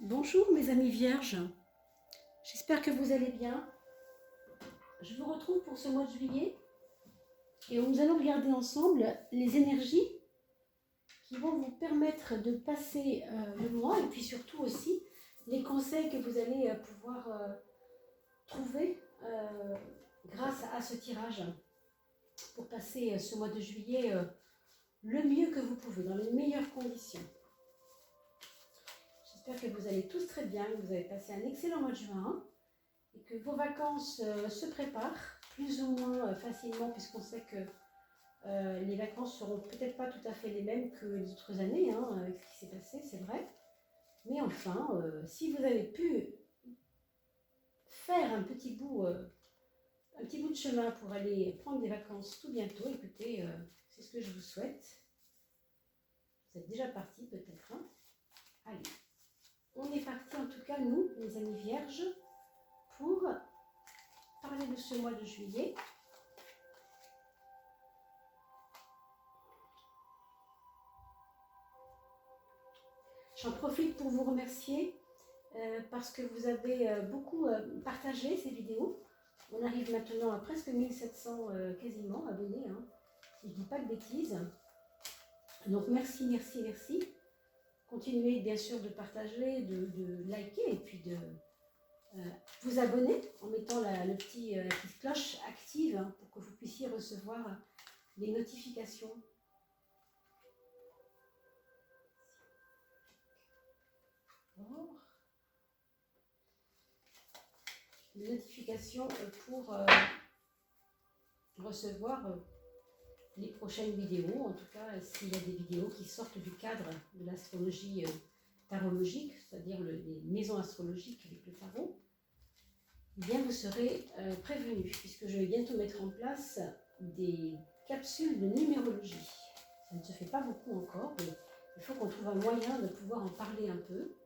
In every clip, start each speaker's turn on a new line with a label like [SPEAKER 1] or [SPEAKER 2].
[SPEAKER 1] Bonjour mes amis vierges, j'espère que vous allez bien. Je vous retrouve pour ce mois de juillet et nous allons regarder ensemble les énergies qui vont vous permettre de passer le mois et puis surtout aussi les conseils que vous allez pouvoir trouver grâce à ce tirage pour passer ce mois de juillet le mieux que vous pouvez, dans les meilleures conditions. J'espère que vous allez tous très bien, que vous avez passé un excellent mois de juin et que vos vacances se préparent plus ou moins facilement, puisqu'on sait que les vacances seront peut-être pas tout à fait les mêmes que les autres années, avec ce qui s'est passé, c'est vrai. Mais enfin, si vous avez pu faire un petit bout de chemin pour aller prendre des vacances tout bientôt, écoutez, c'est ce que je vous souhaite. Vous êtes déjà partis peut-être, hein? Allez, on est parti en tout cas, nous, les amis vierges, pour parler de ce mois de juillet. J'en profite pour vous remercier parce que vous avez beaucoup partagé ces vidéos. On arrive maintenant à presque 1700 quasiment abonnés, hein, si je ne dis pas de bêtises. Donc merci, merci, merci. Continuez bien sûr de partager, de liker et puis de vous abonner en mettant la petite cloche active, hein, pour que vous puissiez recevoir les notifications. Les notifications pour recevoir les prochaines vidéos, en tout cas s'il y a des vidéos qui sortent du cadre de l'astrologie tarologique, c'est-à-dire les maisons astrologiques avec le tarot, eh bien vous serez prévenus, puisque je vais bientôt mettre en place des capsules de numérologie. Ça ne se fait pas beaucoup encore, mais il faut qu'on trouve un moyen de pouvoir en parler un peu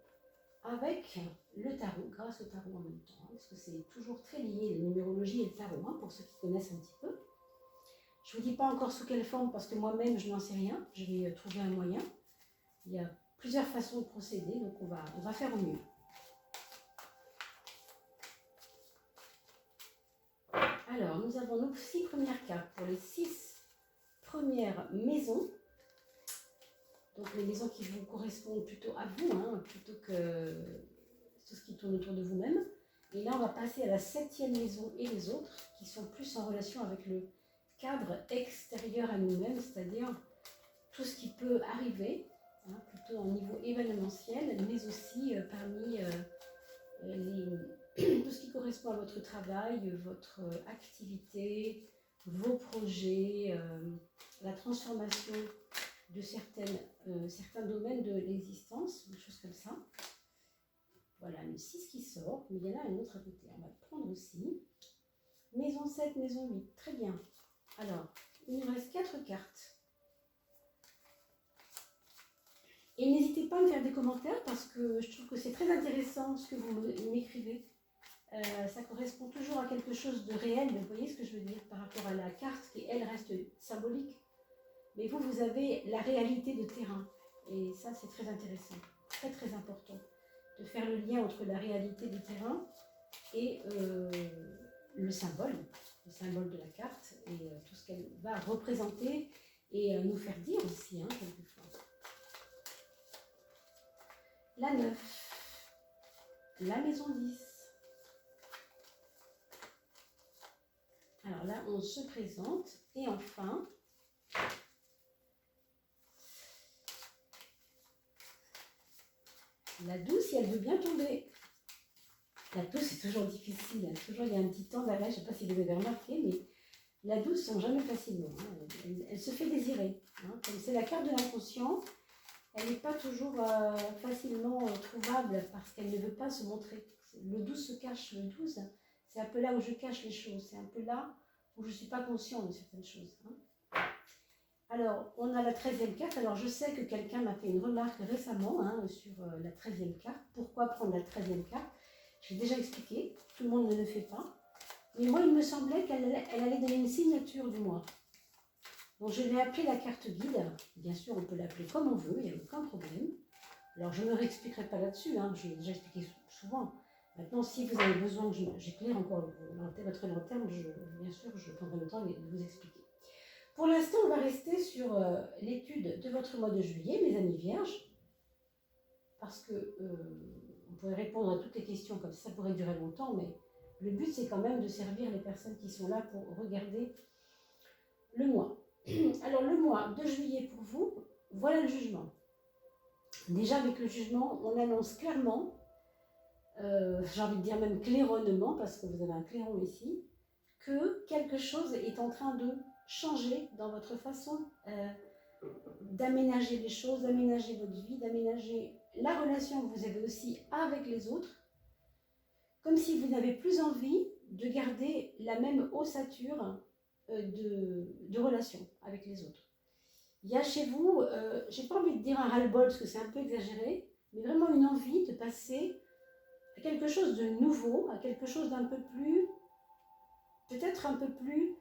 [SPEAKER 1] avec le tarot, grâce au tarot en même temps, hein, parce que c'est toujours très lié, la numérologie et le tarot, hein, pour ceux qui connaissent un petit peu. Je ne vous dis pas encore sous quelle forme, parce que moi-même, je n'en sais rien. Je vais trouver un moyen. Il y a plusieurs façons de procéder, donc on va faire au mieux. Alors, nous avons nos 6 premières cartes pour les 6 premières maisons. Donc, les maisons qui vous correspondent plutôt à vous, hein, plutôt que tout ce qui tourne autour de vous-même. Et là, on va passer à la 7e maison et les autres, qui sont plus en relation avec le cadre extérieur à nous-mêmes, c'est-à-dire tout ce qui peut arriver, hein, plutôt au niveau événementiel, mais aussi parmi tout ce qui correspond à votre travail, votre activité, vos projets, la transformation de certains domaines de l'existence, des choses comme ça. Voilà, le 6 qui sort, mais il y en a un autre à côté. On va le prendre aussi. Maison 7, maison 8, très bien. Alors, il nous reste 4 cartes. Et n'hésitez pas à me faire des commentaires parce que je trouve que c'est très intéressant ce que vous m'écrivez. Ça correspond toujours à quelque chose de réel, vous voyez ce que je veux dire par rapport à la carte qui, elle, reste symbolique. Mais vous avez la réalité de terrain. Et ça, c'est très intéressant, très très important, de faire le lien entre la réalité du terrain et le symbole de la carte et tout ce qu'elle va représenter et nous faire dire aussi, hein, quelquefois. La 9, la maison 10. Alors là, on se présente et enfin, la 12, si elle veut bien tomber. La 12, c'est toujours difficile, hein. Toujours il y a un petit temps d'arrêt, je ne sais pas si vous avez remarqué, mais la 12 ne sent jamais facilement, hein. Elle se fait désirer, hein. Comme c'est la carte de l'inconscient, elle n'est pas toujours facilement trouvable parce qu'elle ne veut pas se montrer. Le 12 se cache, le 12, c'est un peu là où je cache les choses, c'est un peu là où je ne suis pas consciente de certaines choses, hein. Alors, on a la 13e carte. Alors, je sais que quelqu'un m'a fait une remarque récemment, hein, sur la 13e carte. Pourquoi prendre la 13e carte? J'ai déjà expliqué, tout le monde ne le fait pas. Mais moi, il me semblait qu'elle allait donner une signature du mois. Donc, je l'ai appelée la carte guide. Bien sûr, on peut l'appeler comme on veut, il n'y a aucun problème. Alors, je ne réexpliquerai pas là-dessus, hein, je l'ai déjà expliqué souvent. Maintenant, si vous avez besoin que j'éclaire encore votre lanterne, bien sûr, je prendrai le temps de vous expliquer. Pour l'instant, on va rester sur l'étude de votre mois de juillet, mes amis vierges, parce que on pourrait répondre à toutes les questions comme ça pourrait durer longtemps, mais le but, c'est quand même de servir les personnes qui sont là pour regarder le mois. Alors, le mois de juillet pour vous, voilà le jugement. Déjà, avec le jugement, on annonce clairement, j'ai envie de dire même claironnement, parce que vous avez un clairon ici, que quelque chose est en train de changer dans votre façon d'aménager les choses, d'aménager votre vie, d'aménager la relation que vous avez aussi avec les autres, comme si vous n'avez plus envie de garder la même ossature de relation avec les autres. Il y a chez vous, j'ai pas envie de dire un ras-le-bol parce que c'est un peu exagéré, mais vraiment une envie de passer à quelque chose de nouveau, à quelque chose d'un peu plus, peut-être un peu plus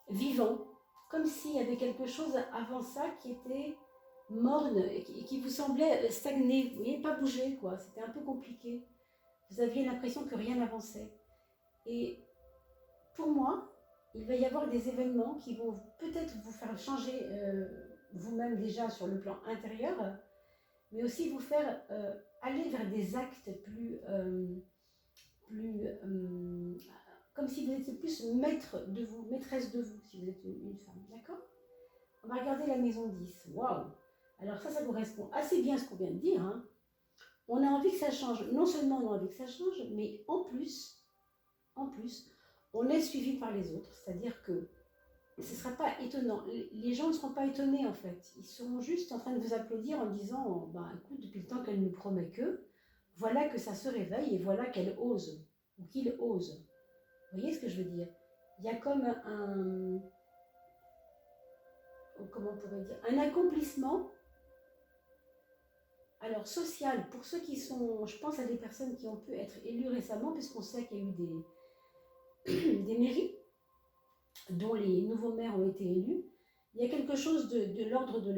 [SPEAKER 1] vivant, comme s'il y avait quelque chose avant ça qui était morne et qui vous semblait stagner, vous voyez, pas bouger, quoi. C'était un peu compliqué. Vous aviez l'impression que rien n'avançait. Et pour moi, il va y avoir des événements qui vont peut-être vous faire changer vous-même déjà sur le plan intérieur, mais aussi vous faire aller vers des actes plus comme si vous étiez plus maître de vous, maîtresse de vous, si vous êtes une femme, d'accord? On va regarder la maison 10. Waouh! Alors ça correspond assez bien à ce qu'on vient de dire, hein. On a envie que ça change. Non seulement on a envie que ça change, mais en plus, on est suivi par les autres. C'est-à-dire que ce ne sera pas étonnant. Les gens ne seront pas étonnés, en fait. Ils seront juste en train de vous applaudir en disant, bah, écoute, depuis le temps qu'elle nous promet que, voilà que ça se réveille et voilà qu'elle ose, ou qu'il ose. Vous voyez ce que je veux dire? Il y a comme comment on pourrait dire, un accomplissement, alors social, pour ceux qui sont, je pense à des personnes qui ont pu être élues récemment, puisqu'on sait qu'il y a eu des mairies dont les nouveaux maires ont été élus. Il y a quelque chose de l'ordre des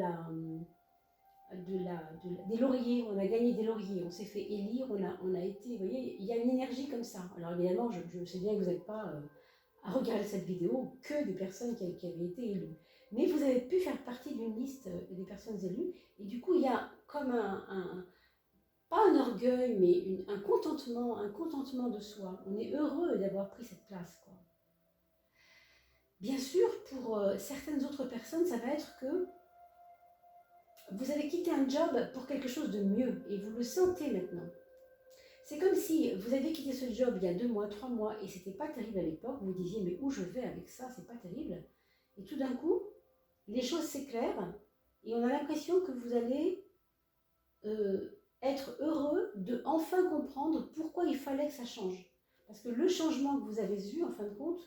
[SPEAKER 1] lauriers, on a gagné des lauriers, on s'est fait élire, on a été, vous voyez, il y a une énergie comme ça. Alors évidemment, je sais bien que vous n'êtes pas à regarder cette vidéo que des personnes qui avaient été élues. Mais vous avez pu faire partie d'une liste des personnes élues, et du coup, il y a comme pas un orgueil, mais un contentement de soi. On est heureux d'avoir pris cette place, quoi. Bien sûr, pour certaines autres personnes, ça va être que vous avez quitté un job pour quelque chose de mieux, et vous le sentez maintenant. C'est comme si vous avez quitté ce job il y a 2 mois, 3 mois, et c'était pas terrible à l'époque, vous disiez, mais où je vais avec ça, c'est pas terrible. Et tout d'un coup, les choses s'éclairent, et on a l'impression que vous allez être heureux de enfin comprendre pourquoi il fallait que ça change. Parce que le changement que vous avez eu, en fin de compte,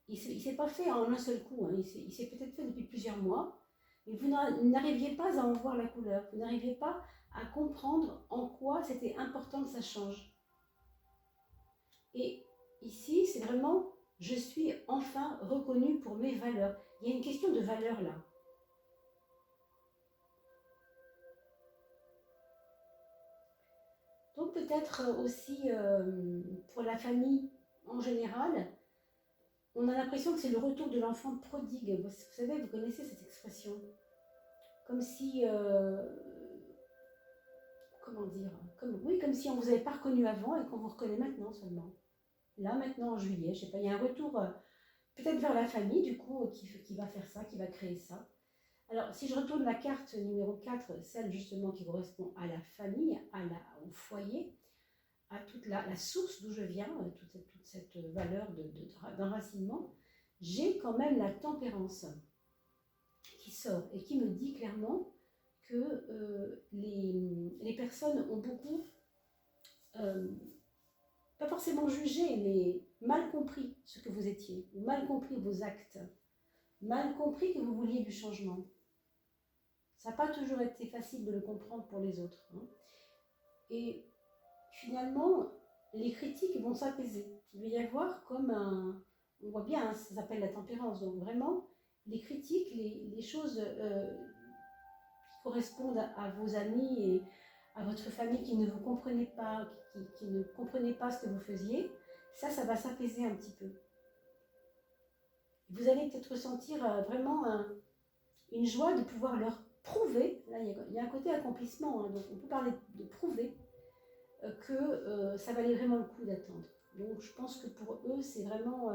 [SPEAKER 1] il ne s'est pas fait en un seul coup, hein. Il s'est peut-être fait depuis plusieurs mois, mais vous n'arriviez pas à en voir la couleur, vous n'arriviez pas à comprendre en quoi c'était important que ça change. Et ici, c'est vraiment, je suis enfin reconnue pour mes valeurs. Il y a une question de valeur là. Donc peut-être aussi pour la famille en général, on a l'impression que c'est le retour de l'enfant prodigue. Vous savez, vous connaissez cette expression. Comme si, comment dire, comme si on ne vous avait pas reconnu avant et qu'on vous reconnaît maintenant seulement. Là, maintenant, en juillet, je ne sais pas, il y a un retour peut-être vers la famille, du coup, qui va faire ça, qui va créer ça. Alors, si je retourne la carte numéro 4, celle justement qui correspond à la famille, au foyer, à toute la source d'où je viens, toute cette valeur d'enracinement, j'ai quand même la tempérance qui sort et qui me dit clairement que les personnes ont beaucoup, pas forcément jugé, mais mal compris ce que vous étiez, ou mal compris vos actes, mal compris que vous vouliez du changement. Ça n'a pas toujours été facile de le comprendre pour les autres, hein. Et finalement, les critiques vont s'apaiser. Il va y avoir comme on voit bien, hein, ça s'appelle la tempérance, donc vraiment, les critiques, les choses qui correspondent à vos amis et à votre famille qui ne vous comprenaient pas, qui ne comprenaient pas ce que vous faisiez, ça va s'apaiser un petit peu. Vous allez peut-être ressentir vraiment une joie de pouvoir leur prouver, là il y a un côté accomplissement, hein, donc on peut parler de prouver que ça valait vraiment le coup d'attendre. Donc je pense que pour eux, c'est vraiment...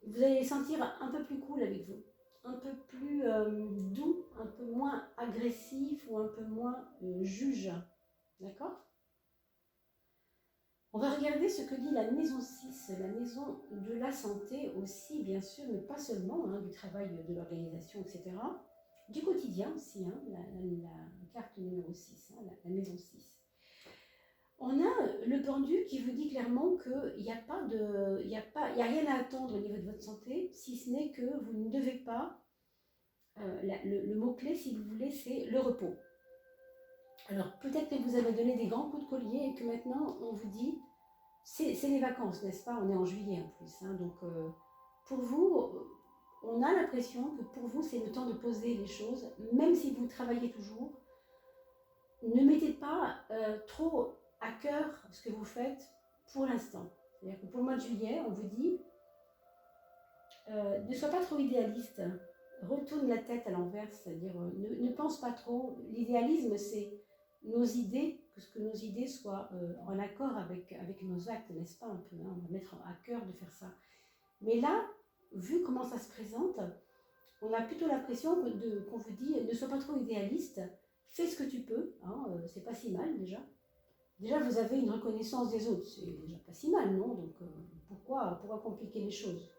[SPEAKER 1] vous allez les sentir un peu plus cool avec vous, un peu plus doux, un peu moins agressif ou un peu moins juge. D'accord? On va regarder ce que dit la maison 6, la maison de la santé aussi, bien sûr, mais pas seulement, hein, du travail de l'organisation, etc. Du quotidien aussi, hein, la carte numéro 6, hein, la maison 6. On a le pendu qui vous dit clairement qu'il n'y a rien à attendre au niveau de votre santé, si ce n'est que vous ne devez pas, le mot-clé, si vous voulez, c'est le repos. Alors peut-être que vous avez donné des grands coups de collier et que maintenant on vous dit, c'est les vacances, n'est-ce pas? On est en juillet en plus, hein, donc pour vous, on a l'impression que pour vous c'est le temps de poser les choses, même si vous travaillez toujours. Ne mettez pas trop à cœur ce que vous faites pour l'instant. C'est-à-dire que pour le mois de juillet, on vous dit, ne sois pas trop idéaliste, retourne la tête à l'envers, c'est-à-dire ne pense pas trop. L'idéalisme, c'est nos idées, que nos idées soient en accord avec nos actes, n'est-ce pas un peu, hein, on va mettre à cœur de faire ça. Mais là, vu comment ça se présente, on a plutôt l'impression qu'on vous dit, ne sois pas trop idéaliste, fais ce que tu peux, hein, c'est pas si mal déjà. Déjà, vous avez une reconnaissance des autres, c'est déjà pas si mal, non? Donc, pourquoi compliquer les choses?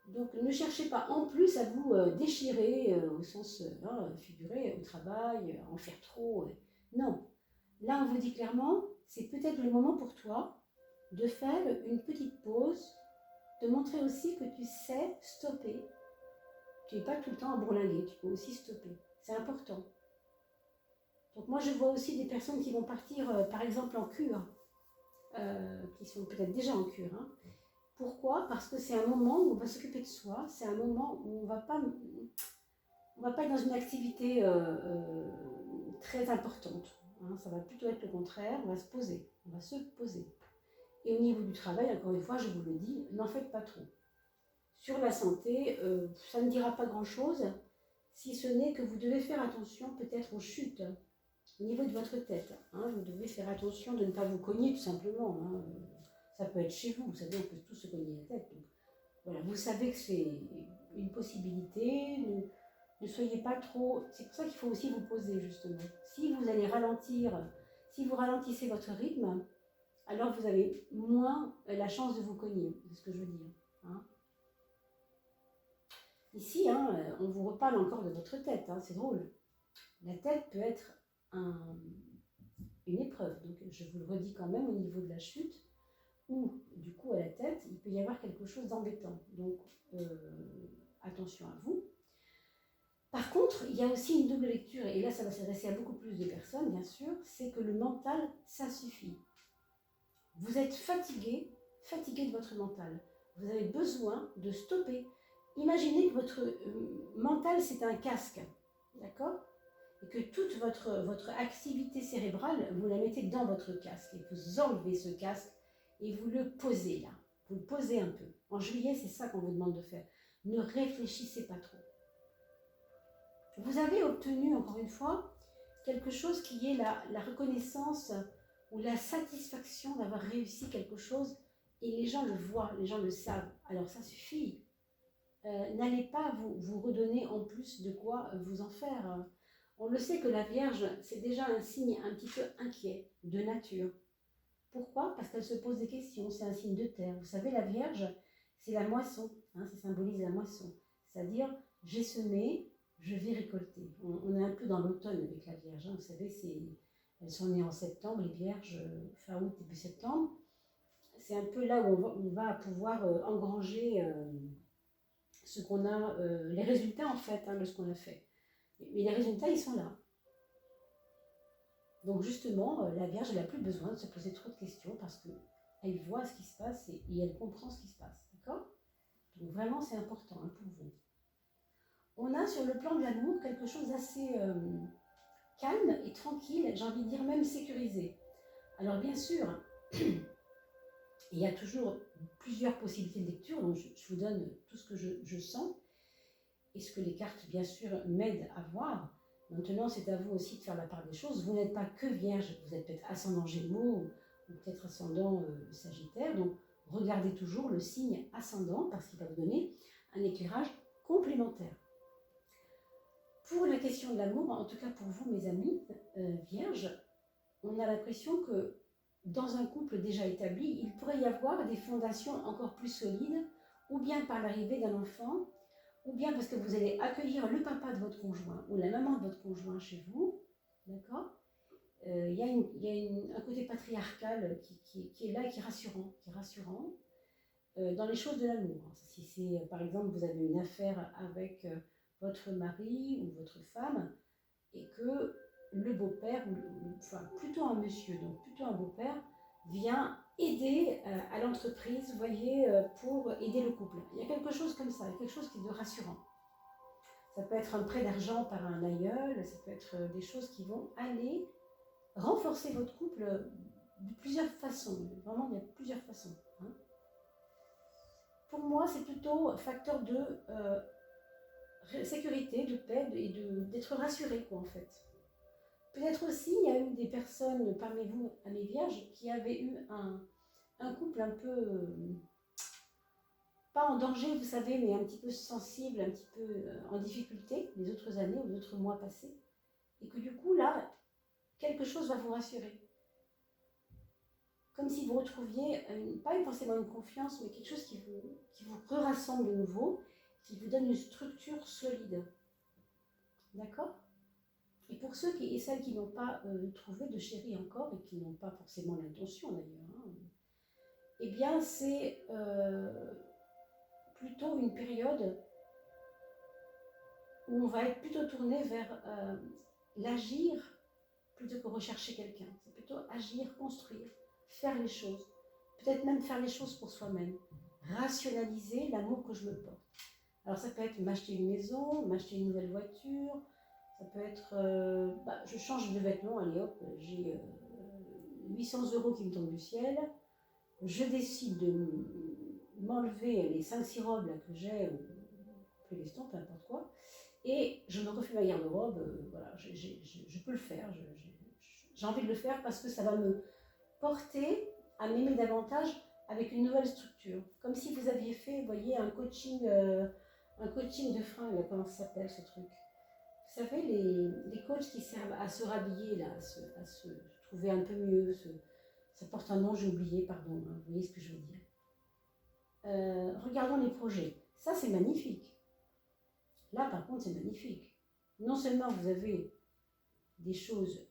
[SPEAKER 1] Donc, ne cherchez pas en plus à vous déchirer au sens figuré, au travail, en faire trop. Non. Là, on vous dit clairement, c'est peut-être le moment pour toi de faire une petite pause, de montrer aussi que tu sais stopper. Tu n'es pas tout le temps à bourlinguer, tu peux aussi stopper. C'est important. Donc moi, je vois aussi des personnes qui vont partir, par exemple, en cure, qui sont peut-être déjà en cure. Hein. Pourquoi? Parce que c'est un moment où on va s'occuper de soi, c'est un moment où on va pas être dans une activité très importante. Hein. Ça va plutôt être le contraire, on va se poser, Et au niveau du travail, encore une fois, je vous le dis, n'en faites pas trop. Sur la santé, ça ne dira pas grand-chose, si ce n'est que vous devez faire attention peut-être aux chutes. Au niveau de votre tête, hein, vous devez faire attention de ne pas vous cogner tout simplement. Hein. Ça peut être chez vous, vous savez, on peut tous se cogner la tête. Donc, voilà, vous savez que c'est une possibilité, ne soyez pas trop... C'est pour ça qu'il faut aussi vous poser justement. Si vous allez ralentir, si vous ralentissez votre rythme, alors vous avez moins la chance de vous cogner, c'est ce que je veux dire. Hein. Ici, hein, on vous reparle encore de votre tête, hein, c'est drôle. La tête peut être une épreuve. Donc je vous le redis quand même au niveau de la chute, ou du coup à la tête, il peut y avoir quelque chose d'embêtant. Donc attention à vous. Par contre, il y a aussi une double lecture, et là ça va s'adresser à beaucoup plus de personnes, bien sûr, c'est que le mental, ça suffit. Vous êtes fatigué de votre mental. Vous avez besoin de stopper. Imaginez que votre mental, c'est un casque, d'accord? Et que toute votre activité cérébrale, vous la mettez dans votre casque. Et vous enlevez ce casque et vous le posez là. Vous le posez un peu. En juillet, c'est ça qu'on vous demande de faire. Ne réfléchissez pas trop. Vous avez obtenu, encore une fois, quelque chose qui est la reconnaissance ou la satisfaction d'avoir réussi quelque chose. Et les gens le voient, les gens le savent. Alors ça suffit. N'allez pas vous redonner en plus de quoi vous en faire. On le sait que la Vierge, c'est déjà un signe un petit peu inquiet, de nature. Pourquoi? Parce qu'elle se pose des questions, c'est un signe de terre. Vous savez, la Vierge, c'est la moisson, hein, ça symbolise la moisson. C'est-à-dire, j'ai semé, je vais récolter. On est un peu dans l'automne avec la Vierge. Hein. Vous savez, elles sont nées en septembre, les Vierges, fin août, début septembre. C'est un peu là où on va pouvoir engranger ce qu'on a, les résultats en fait, hein, de ce qu'on a fait. Mais les résultats, ils sont là. Donc justement, la Vierge, elle n'a plus besoin de se poser trop de questions parce qu'elle voit ce qui se passe et elle comprend ce qui se passe. D'accord? Donc vraiment, c'est important hein, pour vous. On a sur le plan de l'amour quelque chose d'assez calme et tranquille, j'ai envie de dire même sécurisé. Alors bien sûr, il y a toujours plusieurs possibilités de lecture, donc je vous donne tout ce que je sens et ce que les cartes, bien sûr, m'aident à voir. Maintenant, c'est à vous aussi de faire la part des choses. Vous n'êtes pas que Vierge, vous êtes peut-être ascendant Gémeaux ou peut-être ascendant Sagittaire, donc regardez toujours le signe ascendant parce qu'il va vous donner un éclairage complémentaire. Pour la question de l'amour, en tout cas pour vous, mes amis Vierges, on a l'impression que dans un couple déjà établi, il pourrait y avoir des fondations encore plus solides, ou bien par l'arrivée d'un enfant, ou bien parce que vous allez accueillir le papa de votre conjoint ou la maman de votre conjoint chez vous, d'accord. Il y a un côté patriarcal qui est là et qui est rassurant, dans les choses de l'amour. Si c'est, par exemple, vous avez une affaire avec votre mari ou votre femme, et que le beau-père, enfin plutôt un monsieur, donc plutôt un beau-père, vient aider à l'entreprise, vous voyez, pour aider le couple. Il y a quelque chose comme ça, quelque chose qui est de rassurant. Ça peut être un prêt d'argent par un aïeul, ça peut être des choses qui vont aller renforcer votre couple de plusieurs façons. Vraiment, il y a plusieurs façons. Hein. Pour moi, c'est plutôt facteur de sécurité, de paix et d'être rassuré, quoi, en fait. Peut-être aussi, il y a eu des personnes parmi vous, amis vierges, qui avaient eu un couple un peu, pas en danger, vous savez, mais un petit peu sensible, un petit peu en difficulté les autres années ou les autres mois passés. Et que du coup, là, quelque chose va vous rassurer. Comme si vous retrouviez, pas forcément une confiance, mais quelque chose qui vous rassemble de nouveau, qui vous donne une structure solide. D'accord ? Et pour ceux et celles qui n'ont pas trouvé de chéri encore, et qui n'ont pas forcément l'intention d'ailleurs, hein, eh bien c'est plutôt une période où on va être plutôt tourné vers l'agir plutôt que rechercher quelqu'un. C'est plutôt agir, construire, faire les choses. Peut-être même faire les choses pour soi-même. Rationaliser l'amour que je me porte. Alors ça peut être m'acheter une maison, m'acheter une nouvelle voiture. Ça peut être, je change de vêtements, allez hop, j'ai 800 € qui me tombent du ciel. Je décide de m'enlever les 5-6 robes là, que j'ai, ou les veston, peu importe quoi. Et je me refais ma garde-robe, voilà, je peux le faire. J'ai envie de le faire parce que ça va me porter à m'aimer davantage avec une nouvelle structure. Comme si vous aviez fait, vous voyez, un coaching de fringues, comment ça s'appelle ce truc? Vous savez, les coachs qui servent à se rhabiller, là, à se trouver un peu mieux, ça porte un nom, j'ai oublié, pardon, hein, vous voyez ce que je veux dire. Regardons les projets. Ça, c'est magnifique. Là, par contre, c'est magnifique. Non seulement vous avez des choses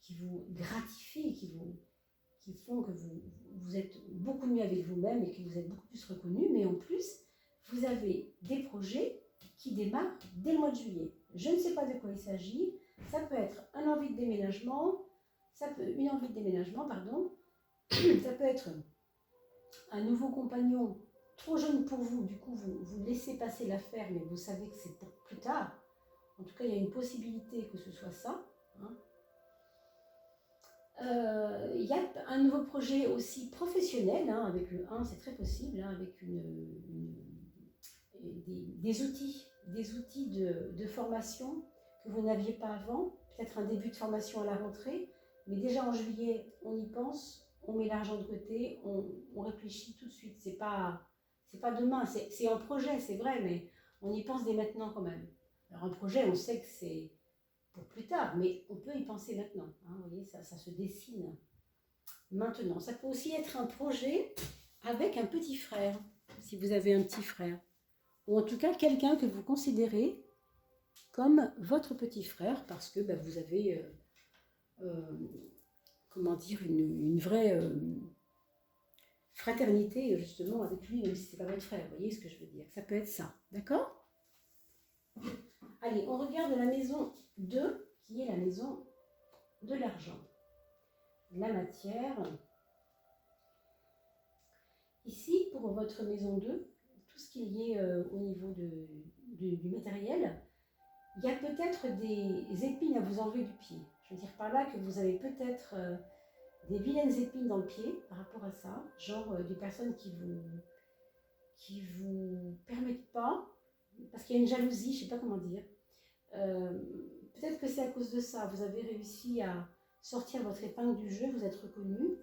[SPEAKER 1] qui vous gratifient, qui font que vous êtes beaucoup mieux avec vous-même et que vous êtes beaucoup plus reconnu, mais en plus, vous avez des projets qui démarrent dès le mois de juillet. Je ne sais pas de quoi il s'agit. Ça peut être une envie de déménagement, ça peut être un nouveau compagnon trop jeune pour vous, du coup vous laissez passer l'affaire, mais vous savez que c'est pour plus tard. En tout cas, il y a une possibilité que ce soit ça. Hein. Il y a un nouveau projet aussi professionnel, hein, avec le 1, c'est très possible, hein, avec des outils de formation que vous n'aviez pas avant, peut-être un début de formation à la rentrée, mais déjà en juillet, on y pense, on met l'argent de côté, on réfléchit tout de suite. C'est pas demain, c'est un projet, c'est vrai, mais on y pense dès maintenant quand même. Alors un projet, on sait que c'est pour plus tard, mais on peut y penser maintenant. Hein, vous voyez, ça se dessine maintenant. Ça peut aussi être un projet avec un petit frère, si vous avez un petit frère. Ou en tout cas, quelqu'un que vous considérez comme votre petit frère, parce que vous avez, comment dire, une vraie fraternité, justement, avec lui, même si ce n'est pas votre frère. Vous voyez ce que je veux dire? Ça peut être ça, d'accord? Allez, on regarde la maison 2, qui est la maison de l'argent, de la matière. Ici, pour votre maison 2, tout tout ce qui est lié au niveau du matériel, il y a peut-être des épines à vous enlever du pied. Je veux dire par là que vous avez peut-être des vilaines épines dans le pied par rapport à ça, genre des personnes qui vous permettent pas, parce qu'il y a une jalousie, je sais pas comment dire. Euh, Peut-être que c'est à cause de ça, vous avez réussi à sortir votre épingle du jeu, vous êtes reconnu,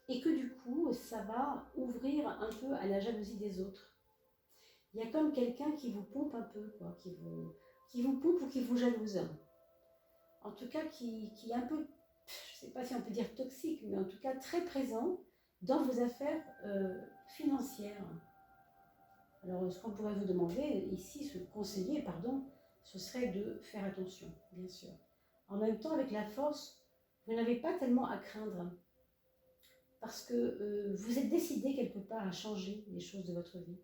[SPEAKER 1] et que du coup, ça va ouvrir un peu à la jalousie des autres. Il y a comme quelqu'un qui vous pompe un peu, quoi, qui vous pompe ou qui vous jalouse. En tout cas, qui est un peu, je ne sais pas si on peut dire toxique, mais en tout cas très présent dans vos affaires financières. Alors, ce qu'on pourrait vous demander ici, ce conseiller, pardon, ce serait de faire attention, bien sûr. En même temps, avec la force, vous n'avez pas tellement à craindre parce que vous êtes décidé quelque part à changer les choses de votre vie.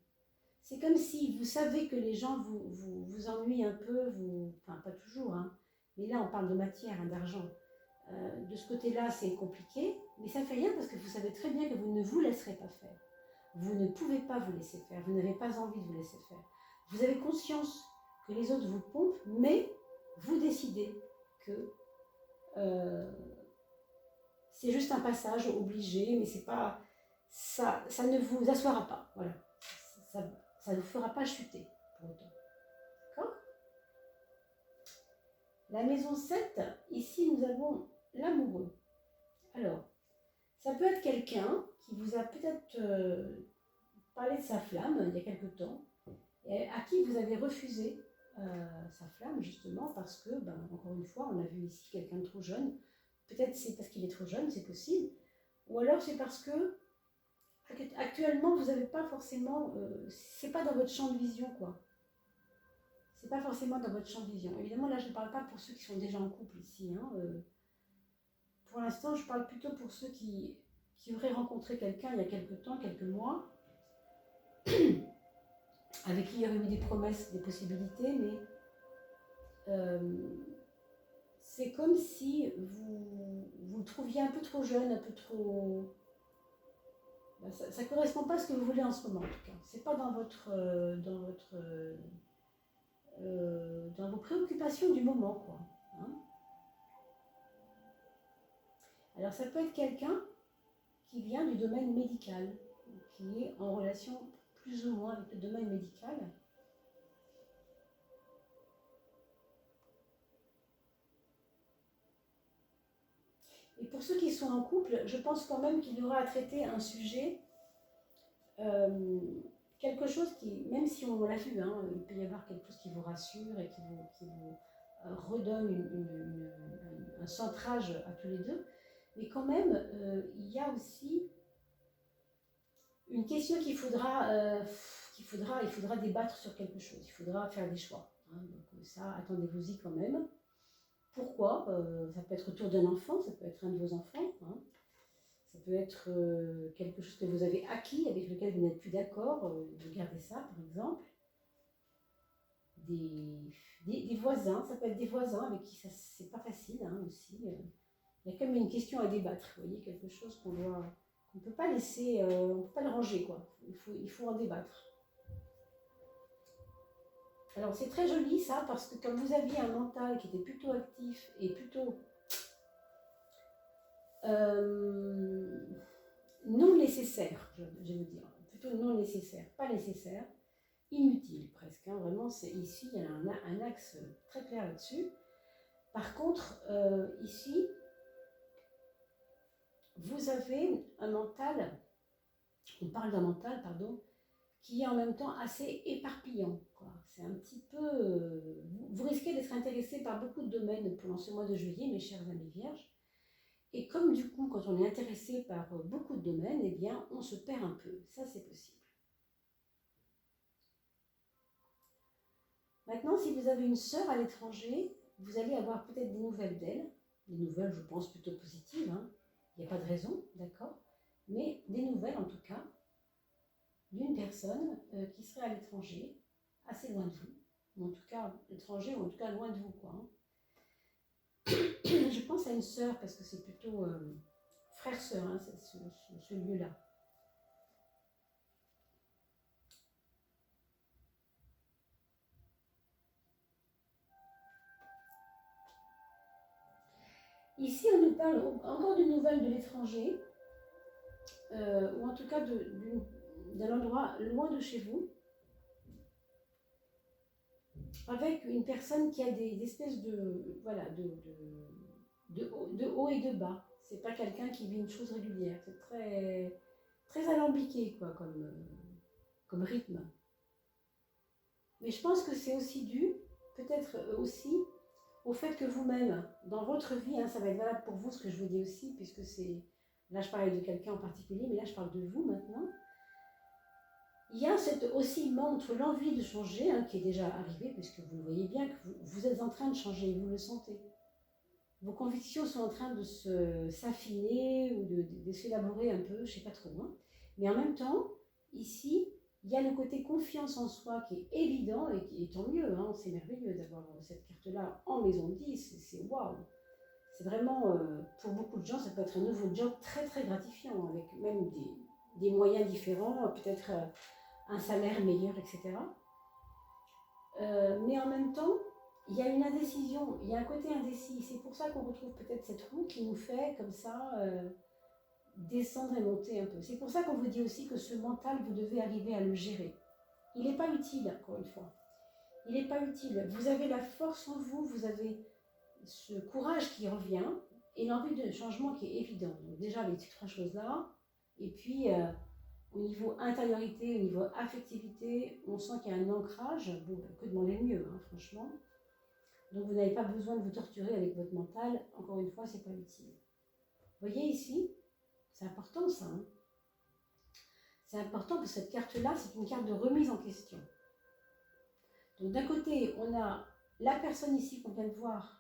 [SPEAKER 1] C'est comme si vous savez que les gens vous ennuient un peu, enfin pas toujours, hein, mais là on parle de matière, hein, d'argent. De ce côté-là, c'est compliqué, mais ça ne fait rien parce que vous savez très bien que vous ne vous laisserez pas faire. Vous ne pouvez pas vous laisser faire, vous n'avez pas envie de vous laisser faire. Vous avez conscience que les autres vous pompent, mais vous décidez que c'est juste un passage obligé, mais c'est pas, ça ne vous assoira pas. Voilà. Ça ne vous fera pas chuter pour autant. D'accord? La maison 7, ici nous avons l'amoureux. Alors, ça peut être quelqu'un qui vous a peut-être parlé de sa flamme il y a quelque temps, et à qui vous avez refusé sa flamme, justement, parce que, encore une fois, on a vu ici quelqu'un de trop jeune. Peut-être c'est parce qu'il est trop jeune, c'est possible. Ou alors c'est parce que, actuellement, vous n'avez pas forcément... c'est pas dans votre champ de vision, quoi. C'est pas forcément dans votre champ de vision. Évidemment, là, je ne parle pas pour ceux qui sont déjà en couple ici. Hein, pour l'instant, je parle plutôt pour ceux qui auraient rencontré quelqu'un il y a quelques temps, quelques mois, avec qui il y aurait eu des promesses, des possibilités, mais c'est comme si vous le trouviez un peu trop jeune, un peu trop... ça ne correspond pas à ce que vous voulez en ce moment, en tout cas. C'est pas dans dans vos préoccupations du moment, quoi. Hein. Alors ça peut être quelqu'un qui vient du domaine médical, qui est en relation plus ou moins avec le domaine médical. Et pour ceux qui sont en couple, je pense quand même qu'il y aura à traiter un sujet, quelque chose qui, même si on l'a vu, hein, il peut y avoir quelque chose qui vous rassure et qui vous redonne un centrage à tous les deux, mais quand même, il y a aussi une question il faudra débattre sur quelque chose, il faudra faire des choix. Hein, donc ça, attendez-vous-y quand même. Pourquoi? Ça peut être autour d'un enfant, ça peut être un de vos enfants, hein. Ça peut être quelque chose que vous avez acquis, avec lequel vous n'êtes plus d'accord, de garder ça par exemple. Des voisins, ça peut être des voisins avec qui c'est pas facile, hein, aussi. Il y a quand même une question à débattre, vous voyez, quelque chose qu'on ne peut pas laisser, on ne peut pas le ranger, quoi. Il faut en débattre. Alors c'est très joli ça, parce que comme vous aviez un mental qui était plutôt actif et plutôt non nécessaire, je veux dire, plutôt non nécessaire, pas nécessaire, inutile presque, hein, vraiment, ici il y a un axe très clair là-dessus. Par contre, ici, vous avez un mental, on parle d'un mental, pardon, qui est en même temps assez éparpillant, quoi. C'est un petit peu... vous risquez d'être intéressé par beaucoup de domaines pendant ce mois de juillet, mes chers amis vierges. Et comme du coup, quand on est intéressé par beaucoup de domaines, eh bien, on se perd un peu. Ça, c'est possible. Maintenant, si vous avez une sœur à l'étranger, vous allez avoir peut-être des nouvelles d'elle. Des nouvelles, je pense, plutôt positives. Hein. Il n'y a pas de raison, d'accord? Mais des nouvelles, en tout cas, d'une personne qui serait à l'étranger, assez loin de vous. Ou en tout cas, étranger, ou en tout cas loin de vous, quoi. Hein. Je pense à une sœur, parce que c'est plutôt frère-sœur, hein, ce lieu-là. Ici, on nous parle encore d'une nouvelle de l'étranger, ou en tout cas d'un endroit loin de chez vous, avec une personne qui a des espèces voilà, de haut et de bas. C'est pas quelqu'un qui vit une chose régulière. C'est très, très alambiqué, quoi, comme rythme. Mais je pense que c'est aussi dû, peut-être aussi, au fait que vous-même, dans votre vie, hein, ça va être valable pour vous, ce que je vous dis aussi, puisque c'est... Là, je parlais de quelqu'un en particulier, mais là, je parle de vous maintenant. Il y a cet oscillement entre l'envie de changer, hein, qui est déjà arrivé, puisque vous le voyez bien, que vous êtes en train de changer, vous le sentez. Vos convictions sont en train de s'affiner ou de s'élaborer un peu, je ne sais pas trop. Hein. Mais en même temps, ici, il y a le côté confiance en soi qui est évident et qui est tant mieux. Hein, c'est merveilleux d'avoir cette carte-là en maison 10, c'est waouh. C'est vraiment, pour beaucoup de gens, ça peut être un nouveau job très très gratifiant, avec même des moyens différents, peut-être un salaire meilleur, etc. Mais en même temps, il y a une indécision, il y a un côté indécis. C'est pour ça qu'on retrouve peut-être cette roue qui nous fait comme ça descendre et monter un peu. C'est pour ça qu'on vous dit aussi que ce mental, vous devez arriver à le gérer. Il n'est pas utile, encore une fois. Il n'est pas utile. Vous avez la force en vous, vous avez ce courage qui revient et l'envie de changement qui est évident. Donc déjà, les trois choses-là. Et puis, au niveau intériorité, au niveau affectivité, on sent qu'il y a un ancrage. Bon, que demander de mieux, hein, franchement. Donc, vous n'avez pas besoin de vous torturer avec votre mental. Encore une fois, ce n'est pas utile. Vous voyez ici, c'est important ça. Hein. C'est important que cette carte-là, c'est une carte de remise en question. Donc, d'un côté, on a la personne ici qu'on vient de voir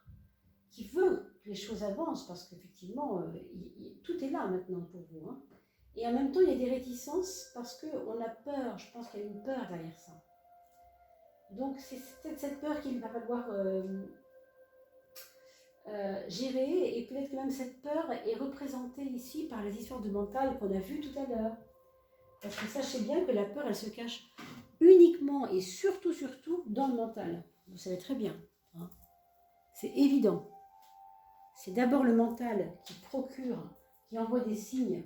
[SPEAKER 1] qui veut que les choses avancent parce qu'effectivement, tout est là maintenant pour vous. Hein. Et en même temps, il y a des réticences parce qu'on a peur. Je pense qu'il y a une peur derrière ça. Donc, c'est peut-être cette peur qu'il va falloir gérer. Et peut-être que même cette peur est représentée ici par les histoires de mental qu'on a vues tout à l'heure. Parce que sachez bien que la peur, elle se cache uniquement et surtout dans le mental. Vous savez très bien. Hein. C'est évident. C'est d'abord le mental qui procure, qui envoie des signes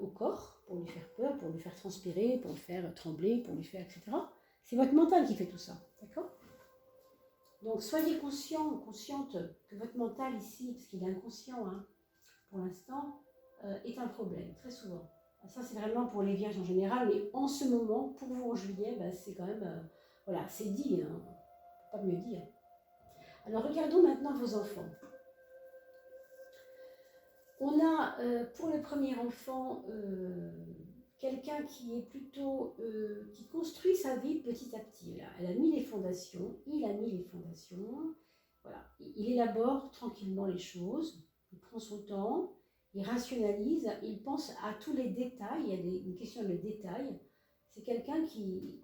[SPEAKER 1] au corps pour lui faire peur, pour lui faire transpirer, pour lui faire trembler, pour lui faire etc. C'est votre mental qui fait tout ça, d'accord? Donc soyez conscient, consciente que votre mental ici, parce qu'il est inconscient hein, pour l'instant, est un problème, très souvent. Ça c'est vraiment pour les vierges en général, mais en ce moment, pour vous en juillet, bah, c'est quand même, voilà, c'est dit, hein, pas mieux dire. Alors regardons maintenant vos enfants. On a pour le premier enfant quelqu'un qui est plutôt qui construit sa vie petit à petit. Elle a mis les fondations, il a mis les fondations. Voilà, il élabore tranquillement les choses, il prend son temps, il rationalise, il pense à tous les détails. Il y a une question de détail. C'est quelqu'un qui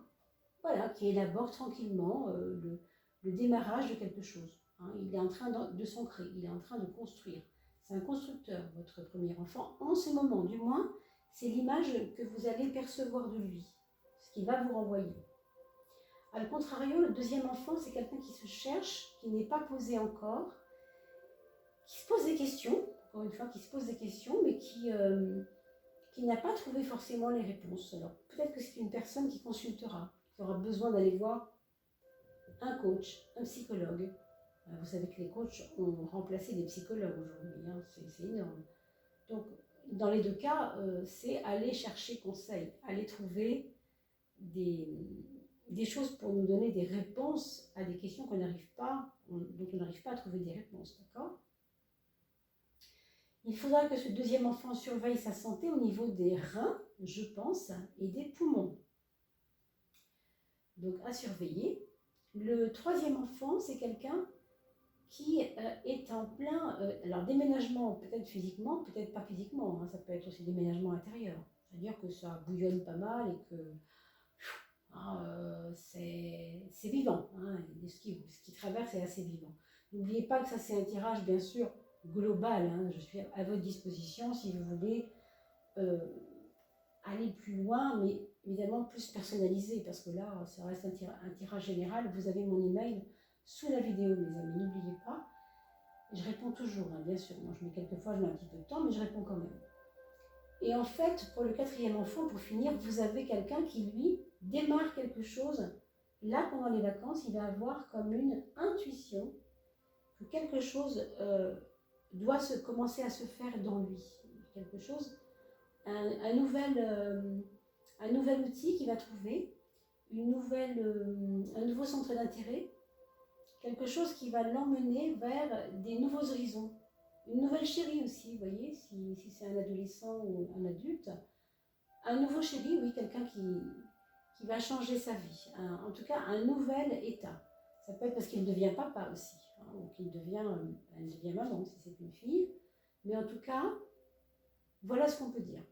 [SPEAKER 1] voilà qui élabore tranquillement le démarrage de quelque chose. Hein. Il est en train de s'ancrer, il est en train de construire. C'est un constructeur, votre premier enfant. En ce moment, du moins, c'est l'image que vous allez percevoir de lui, ce qu'il va vous renvoyer. A contrario, le deuxième enfant, c'est quelqu'un qui se cherche, qui n'est pas posé encore, qui se pose des questions, encore une fois, qui se pose des questions, mais qui n'a pas trouvé forcément les réponses. Alors, peut-être que c'est une personne qui consultera, qui aura besoin d'aller voir un coach, un psychologue. Vous savez que les coachs ont remplacé des psychologues aujourd'hui, hein, c'est énorme. Donc, dans les deux cas, c'est aller chercher conseil, aller trouver des choses pour nous donner des réponses à des questions dont on n'arrive pas à trouver des réponses, d'accord? Il faudra que ce deuxième enfant surveille sa santé au niveau des reins, je pense, et des poumons. Donc, à surveiller. Le troisième enfant, c'est quelqu'un qui est en plein, alors déménagement peut-être physiquement, peut-être pas physiquement, hein, ça peut être aussi déménagement intérieur, c'est-à-dire que ça bouillonne pas mal et que c'est vivant, hein, ce qui traverse est assez vivant. N'oubliez pas que ça c'est un tirage bien sûr global, hein, je suis à votre disposition si vous voulez aller plus loin, mais évidemment plus personnalisé, parce que là ça reste un tirage général. Vous avez mon email sous la vidéo, mes amis, n'oubliez pas. Je réponds toujours, hein, bien sûr. Moi, quelquefois, je mets un petit peu de temps, mais je réponds quand même. Et en fait, pour le 4e enfant, pour finir, vous avez quelqu'un qui, lui, démarre quelque chose. Là, pendant les vacances, il va avoir comme une intuition que quelque chose doit commencer à se faire dans lui. Quelque chose, un nouvel outil qu'il va trouver, un nouveau centre d'intérêt, quelque chose qui va l'emmener vers des nouveaux horizons. Une nouvelle chérie aussi, vous voyez, si c'est un adolescent ou un adulte. Un nouveau chéri, oui, quelqu'un qui va changer sa vie. En tout cas, un nouvel état. Ça peut être parce qu'il devient papa aussi, hein, ou elle devient maman si c'est une fille. Mais en tout cas, voilà ce qu'on peut dire.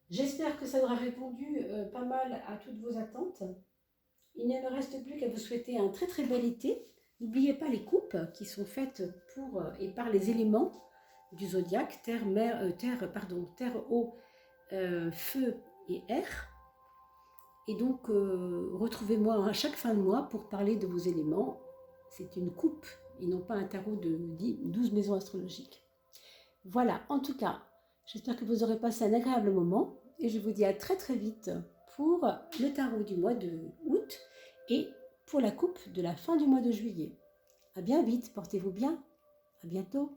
[SPEAKER 1] J'espère que ça aura répondu pas mal à toutes vos attentes. Il ne me reste plus qu'à vous souhaiter un très très bel été. N'oubliez pas les coupes qui sont faites pour et par les éléments du zodiaque, terre, eau, feu et air. Et donc, retrouvez-moi à chaque fin de mois pour parler de vos éléments. C'est une coupe et non pas un tarot de 12 maisons astrologiques. Voilà, en tout cas, j'espère que vous aurez passé un agréable moment et je vous dis à très très vite pour le tarot du mois de août et pour la coupe de la fin du mois de juillet. À bien vite, portez-vous bien, à bientôt.